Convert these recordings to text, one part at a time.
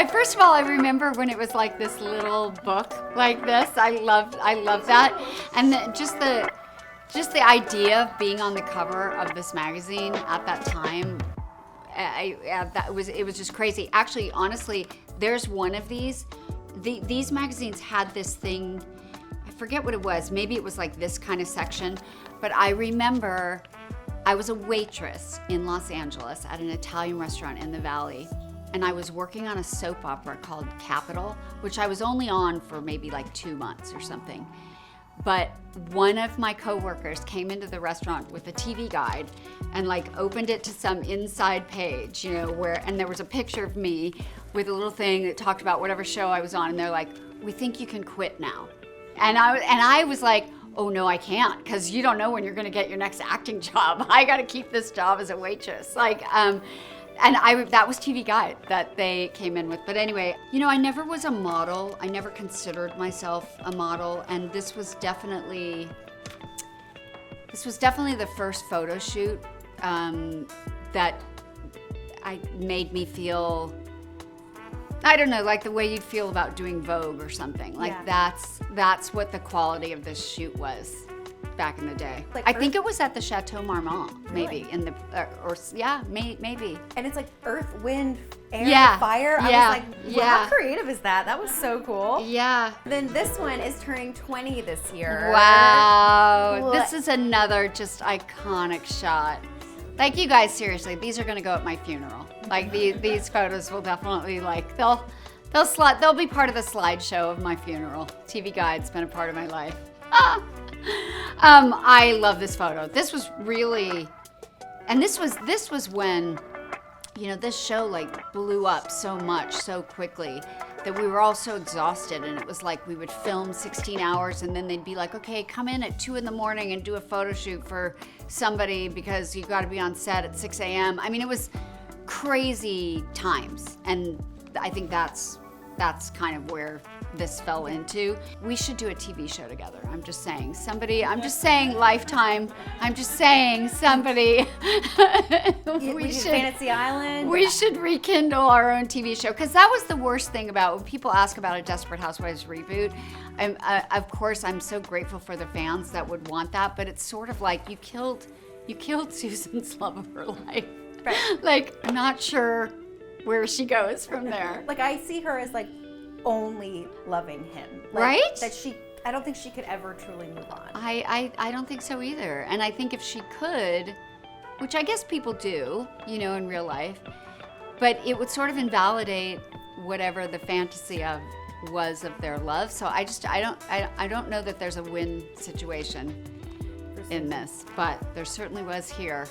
First of all, I remember when it was like this little book like this. I love that, and just the idea of being on the cover of this magazine at that time. It was just crazy. Actually, honestly, there's one of these. These magazines had this thing. I forget what it was. Maybe it was like this kind of section, but I remember I was a waitress in Los Angeles at an Italian restaurant in the Valley, and I was working on a soap opera called Capital, which I was only on for maybe like 2 months or something. But one of my coworkers came into the restaurant with a TV guide and like opened it to some inside page, you know, and there was a picture of me with a little thing that talked about whatever show I was on, and they're like, "We think you can quit now." And I was like, "Oh no, I can't, because you don't know when you're going to get your next acting job. I got to keep this job as a waitress." That was TV Guide that they came in with. But anyway, you know, I never was a model. I never considered myself a model, and this was definitely the first photo shoot that made me feel, I don't know, like the way you feel about doing Vogue or something. Like that's what the quality of this shoot was back in the day. Like I think it was at the Chateau Marmont, maybe really? Maybe. And it's like earth, wind, air, fire. I was like, how creative is that? That was so cool. Yeah. Then this one is turning 20 this year. Wow. This is another just iconic shot. Like, you guys, seriously, these are gonna go at my funeral. Like these photos will definitely, like, they'll be part of the slideshow of my funeral. TV Guide's been a part of my life. I love this photo. This was really, and this was when, you know, this show like blew up so much so quickly that we were all so exhausted, and it was like we would film 16 hours and then they'd be like, "Okay, come in at 2 a.m. and do a photo shoot for somebody because you got to be on set at 6 a.m. I mean, it was crazy times, and I think that's kind of where this fell into. We should do a TV show together. I'm just saying. Lifetime. I'm just saying somebody. We should Fantasy Island. We should rekindle our own TV show, because that was the worst thing about when people ask about a Desperate Housewives reboot. Of course, I'm so grateful for the fans that would want that, but it's sort of like you killed Susan's love of her life. Right. Like, I'm not sure where she goes from there. Like, I see her as like only loving him, like, right? That I don't think she could ever truly move on. I don't think so either. And I think if she could, which I guess people do, you know, in real life, but it would sort of invalidate whatever the fantasy was of their love. So I don't know that there's a win situation in this, but there certainly was here.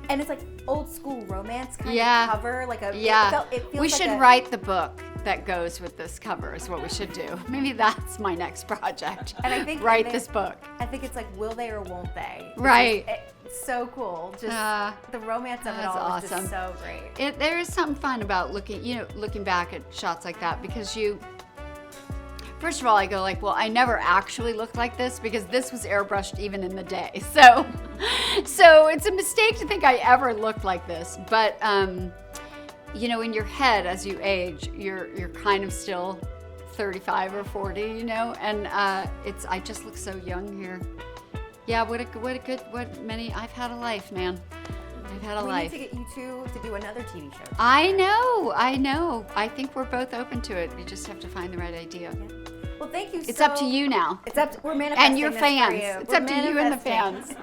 And it's like old school romance kind of cover, like a it feels we like should write the book that goes with this cover is what we should do. Maybe that's my next project. And I think write this book. I think it's like, will they or won't they? Right. It's so cool. Just the romance of it all is awesome. just so great. There is something fun about looking back at shots like that, because first of all, I go like, well, I never actually looked like this because this was airbrushed even in the day. So it's a mistake to think I ever looked like this. But you know, in your head as you age, you're kind of still 35 or 40, you know, and I just look so young here. Yeah, I've had a life, man. I've had a life. We need to get you two to do another TV show. I know. I think we're both open to it. We just have to find the right idea. Yeah. Well, thank you. It's up to you now. We're manifesting. And your fans. For you. It's up to you and the fans.